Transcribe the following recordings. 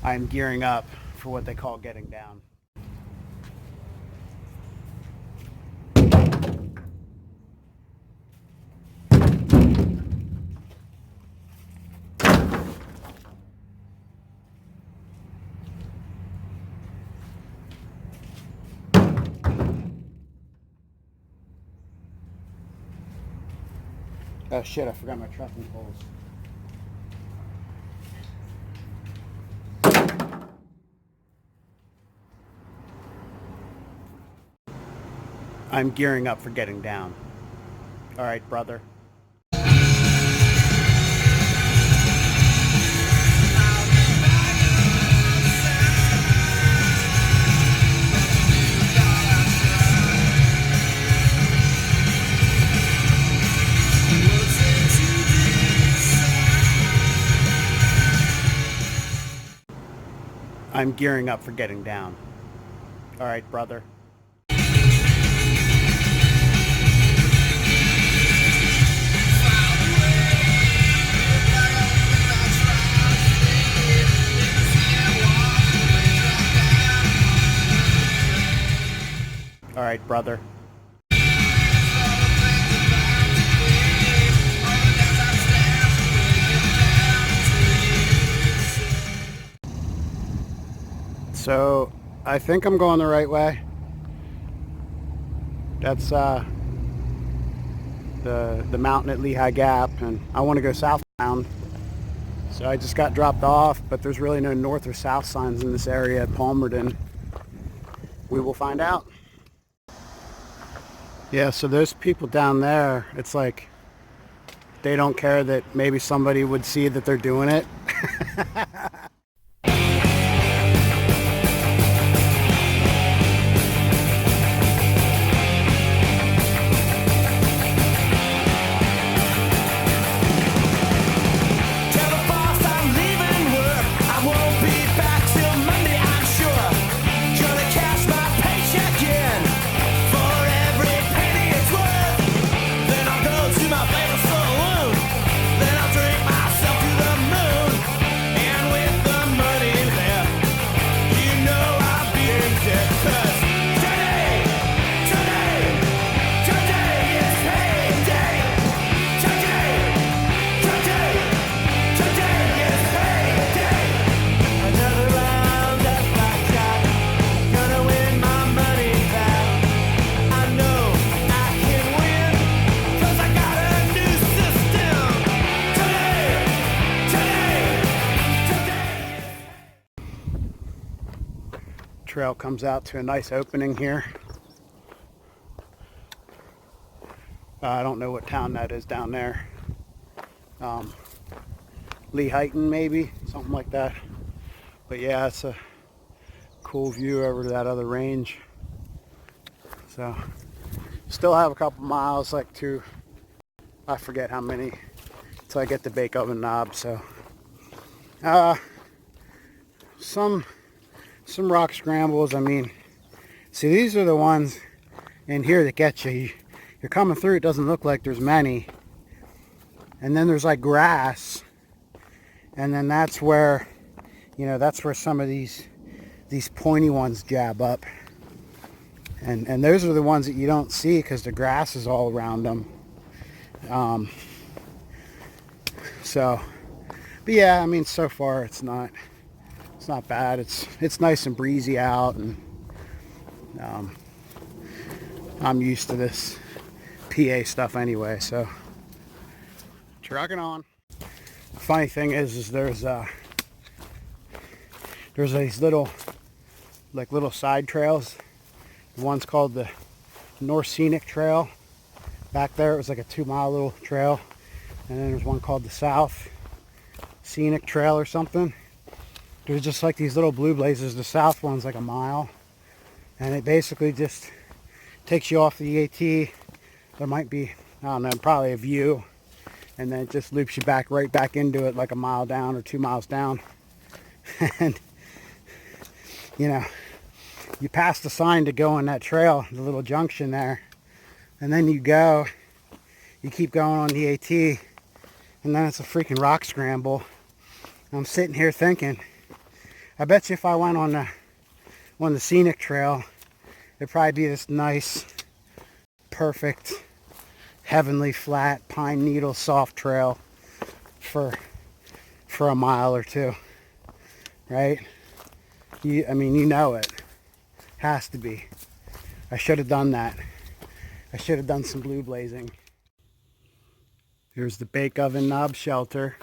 I'm gearing up for what they call getting down. Oh shit, I forgot my trucking poles. I'm gearing up for getting down. All right, brother. I'm gearing up for getting down. All right, brother. All right, brother. So, I think I'm going the right way. That's the mountain at Lehigh Gap, and I want to go southbound. So I just got dropped off, but there's really no north or south signs in this area at Palmerton. We will find out. Yeah, so those people down there, it's like they don't care that maybe somebody would see that they're doing it. Trail comes out to a nice opening here. I don't know what town that is down there. Lehighton maybe, something like that. But yeah, it's a cool view over to that other range. So still have a couple miles, like to, I forget how many, till I get the bake oven knob. So some rock scrambles. I mean, see, these are the ones in here that get you. You're coming through, it doesn't look like there's many, and then there's like grass, and then that's where, you know, that's where some of these pointy ones jab up, and those are the ones that you don't see because the grass is all around them. So, but yeah, I mean, so far it's not bad. It's nice and breezy out, and I'm used to this PA stuff anyway, so trucking on. The funny thing is there's these little side trails. The one's called the North Scenic Trail. Back there it was like a 2-mile little trail, and then there's one called the South Scenic Trail or something. There's just like these little blue blazes. The south one's like a mile, and it basically just takes you off the AT. There might be, I don't know, probably a view, and then it just loops you back right back into it like a mile down or 2 miles down. And you know, you pass the sign to go on that trail, the little junction there, and then you keep going on the AT, and then it's a freaking rock scramble. I'm sitting here thinking, I bet you if I went on the scenic trail, it'd probably be this nice, perfect, heavenly flat pine needle soft trail for a mile or two, right? I mean, you know it. Has to be. I should have done that. I should have done some blue blazing. Here's the bake oven knob shelter.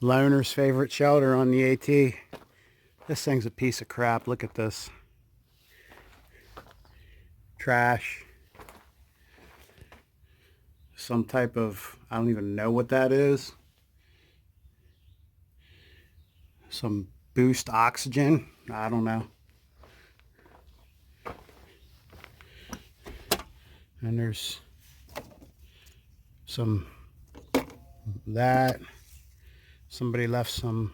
Loner's favorite shelter on the AT. This thing's a piece of crap. Look at this. Trash. Some type of, I don't even know what that is. Some boost oxygen. I don't know. And there's some that. Somebody left some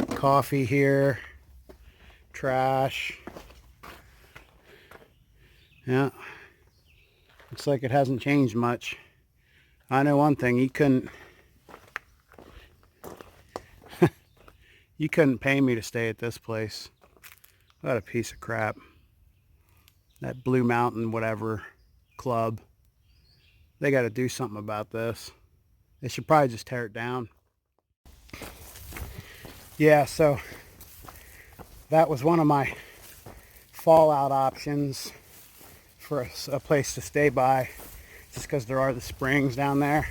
coffee here. Trash. Yeah. Looks like it hasn't changed much. I know one thing, you couldn't pay me to stay at this place. What a piece of crap. That Blue Mountain whatever club. They got to do something about this. They should probably just tear it down. Yeah, so that was one of my fallout options for a place to stay by, just because there are the springs down there.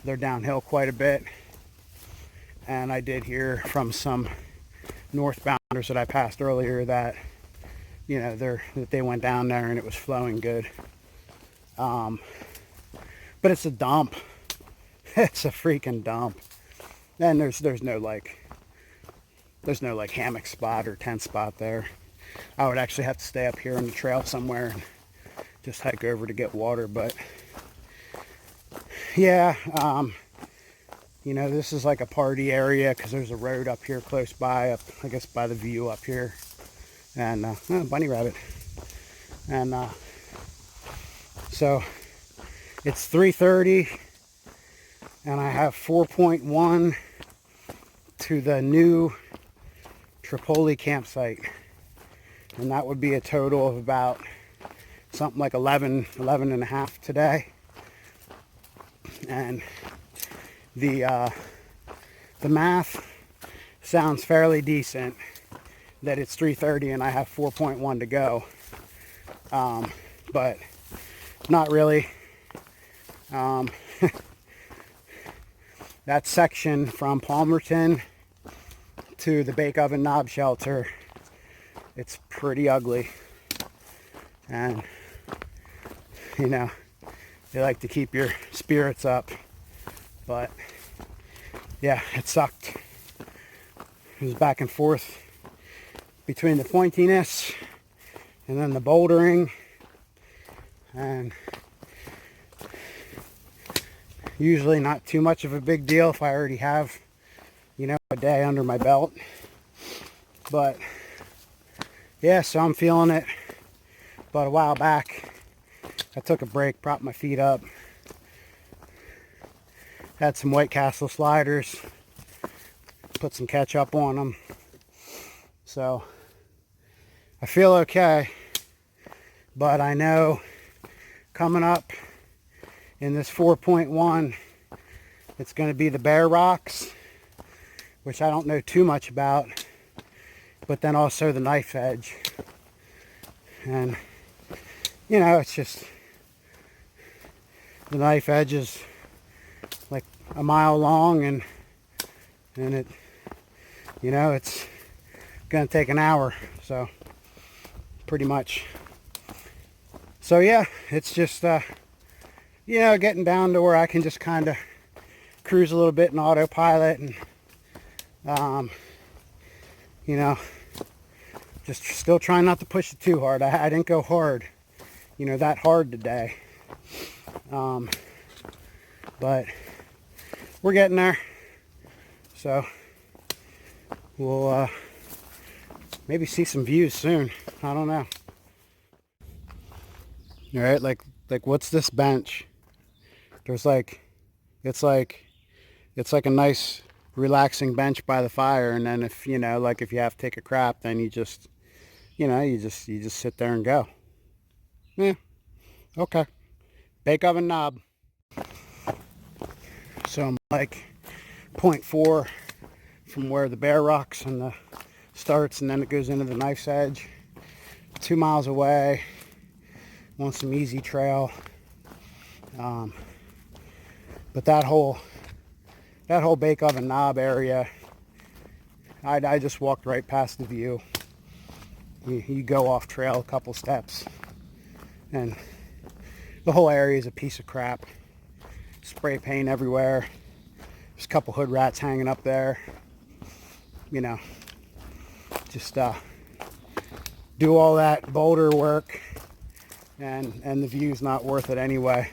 They're downhill quite a bit, and I did hear from some northbounders that I passed earlier that, you know, that they went down there and it was flowing good. But it's a dump. It's a freaking dump. And there's no like hammock spot or tent spot there. I would actually have to stay up here on the trail somewhere and just hike over to get water. But yeah, you know, this is like a party area because there's a road up here close by, up I guess by the view up here. And oh, bunny rabbit. And so it's 3:30 and I have 4.1 to the new Tripoli campsite, and that would be a total of about something like 11 and a half today. And the math sounds fairly decent that it's 3:30 and I have 4.1 to go, but not really. That section from Palmerton to the bake oven knob shelter, it's pretty ugly. And you know, they like to keep your spirits up, but yeah, it sucked. It was back and forth between the pointiness and then the bouldering, and usually not too much of a big deal if I already have, you know, a day under my belt. But yeah, so I'm feeling it. But a while back, I took a break, propped my feet up, had some White Castle sliders, put some ketchup on them. So I feel okay, but I know coming up in this 4.1, it's going to be the Bear Rocks, which I don't know too much about, but then also the Knife Edge. And you know, it's just, the Knife Edge is like a mile long, and it, you know, it's gonna take an hour, so pretty much. So yeah, it's just you know, getting down to where I can just kind of cruise a little bit in autopilot, and you know, just still trying not to push it too hard. I didn't go hard, you know, that hard today, but we're getting there. So we'll maybe see some views soon. I don't know. All right, like what's this bench? There's like, it's like a nice relaxing bench by the fire, and then if you know, like if you have to take a crap, then you just, you know, you just sit there and go. Yeah, okay. Bake oven knob. So I'm like 0.4 from where the Bear Rocks and the starts, and then it goes into the Knife's Edge. 2 miles away. Want some easy trail. But that whole Bake Oven Knob area, I just walked right past the view. You go off trail a couple steps, and the whole area is a piece of crap. Spray paint everywhere. There's a couple hood rats hanging up there. You know, just do all that boulder work, and the view's not worth it anyway.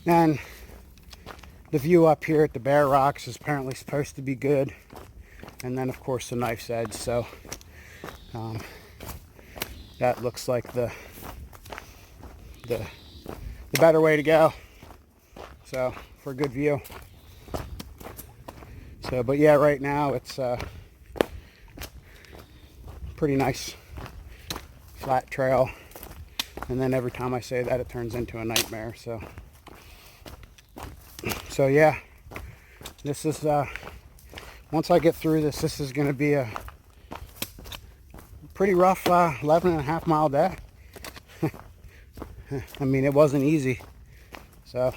And the view up here at the Bear Rocks is apparently supposed to be good, and then of course the Knife's Edge. So that looks like the better way to go. So for a good view. So, but yeah, right now it's pretty nice flat trail, and then every time I say that it turns into a nightmare. So yeah, this is once I get through this is going to be a pretty rough 11.5 mile day. I mean, it wasn't easy. So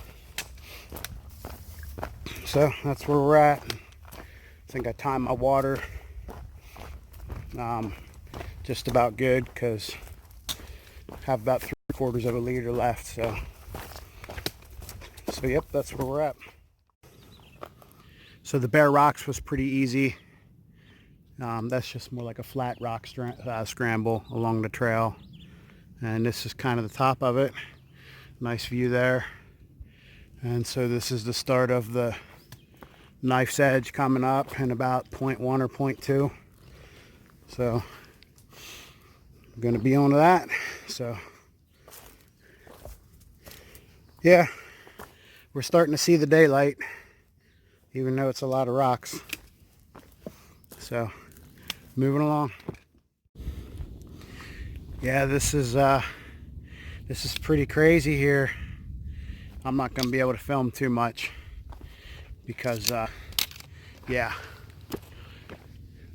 that's where we're at. I think I timed my water just about good, because I have about 3/4 of a liter left. So yep, that's where we're at. So the Bear Rocks was pretty easy. That's just more like a flat rock scramble along the trail, and this is kind of the top of it. Nice view there. And so this is the start of the Knife's Edge coming up in about 0.1 or 0.2. So I'm going to be on to that. So yeah, we're starting to see the daylight, even though it's a lot of rocks. So moving along. Yeah, this is pretty crazy here. I'm not going to be able to film too much because yeah,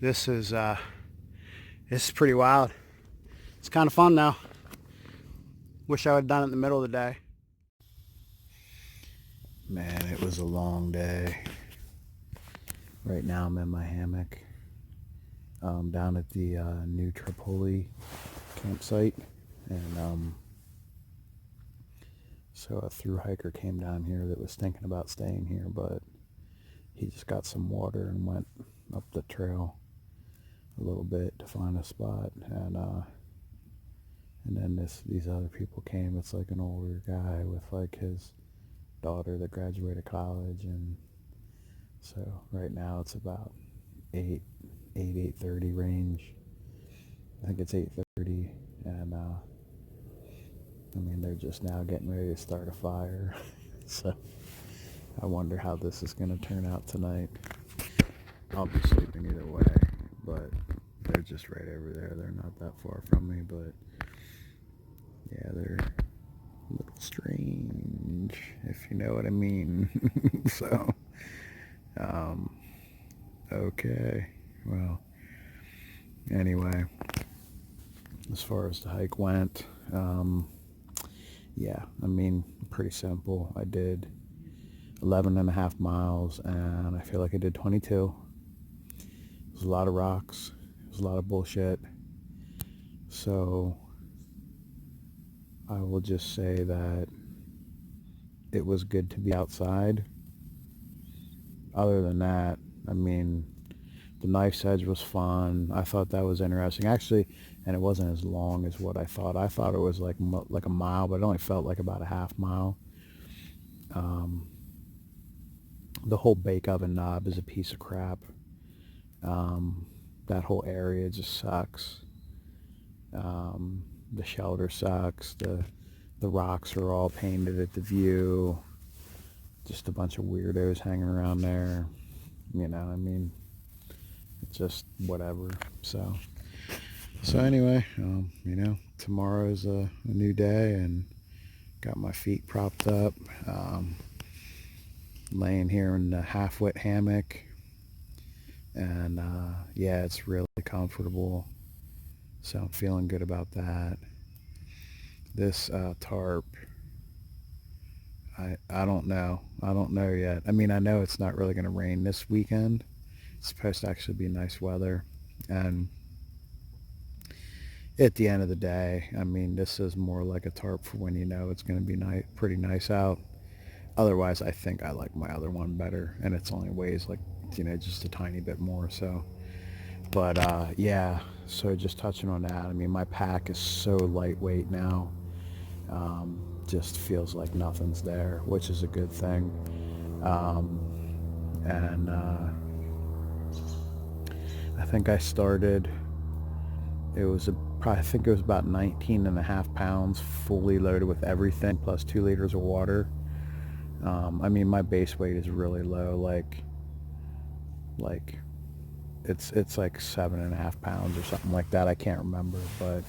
this is pretty wild. It's kind of fun though. Wish I would have done it in the middle of the day. Man, it was a long day. Right now I'm in my hammock down at the new Tripoli campsite, and so a thru hiker came down here that was thinking about staying here, but he just got some water and went up the trail a little bit to find a spot, and then these other people came. It's like an older guy with like his daughter that graduated college, and so right now it's about 8:30 range. I think it's 8:30, and I mean, they're just now getting ready to start a fire. So I wonder how this is going to turn out tonight. I'll be sleeping either way, but they're just right over there. They're not that far from me, but yeah, they're a little strange, if you know what I mean. So okay, well, anyway, as far as the hike went, yeah, I mean, pretty simple. I did 11.5 miles, and I feel like I did 22. It was a lot of rocks. It was a lot of bullshit. So I will just say that it was good to be outside. Other than that, I mean, the Knife's Edge was fun. I thought that was interesting. Actually, and it wasn't as long as what I thought. I thought it was like a mile, but it only felt like about a half mile. The whole Bake Oven Knob is a piece of crap. That whole area just sucks. The shelter sucks. The rocks are all painted at the view. just a bunch of weirdos hanging around there. I mean, it's just whatever. So anyway, tomorrow's a new day, and got my feet propped up, laying here in the half-wit hammock, and yeah, it's really comfortable. So I'm feeling good about that. This tarp, I don't know. I don't know yet. I mean, I know it's not really going to rain this weekend. It's supposed to actually be nice weather, and at the end of the day, I mean, this is more like a tarp for when you know it's going to be pretty nice out. Otherwise, I think I like my other one better, and it's only weighs like, just a tiny bit more. So, but yeah. So just touching on that, I mean, my pack is so lightweight now. Just feels like nothing's there, which is a good thing. Um, and I think I started. It was I think it was about 19 and a half pounds fully loaded with everything plus 2 liters of water. I mean, my base weight is really low, like it's like 7.5 pounds or something like that. I can't remember, but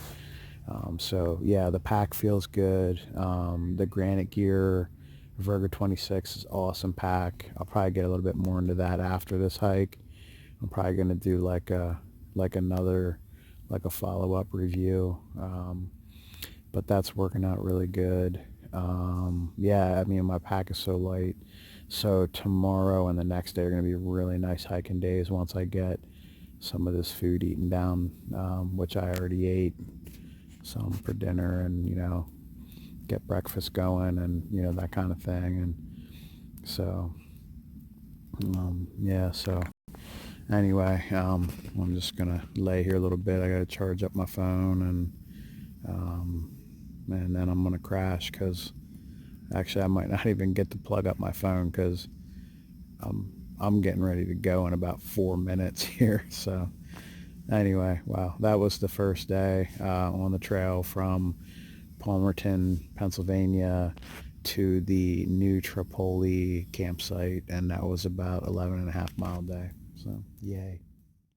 so yeah, the pack feels good. The Granite Gear Virgo 26 is awesome pack. I'll probably get a little bit more into that after this hike. I'm probably gonna do another like a follow-up review. But that's working out really good. Yeah, I mean, my pack is so light. So tomorrow and the next day are going to be really nice hiking days once I get some of this food eaten down, which I already ate some for dinner, and, get breakfast going, and, that kind of thing. And so, yeah, so anyway, I'm just going to lay here a little bit. I got to charge up my phone, and then I'm going to crash because actually I might not even get to plug up my phone because I'm getting ready to go in about 4 minutes here. So anyway, wow, that was the first day on the trail from Palmerton, Pennsylvania to the new Tripoli campsite, and that was about 11.5 mile day. So yay.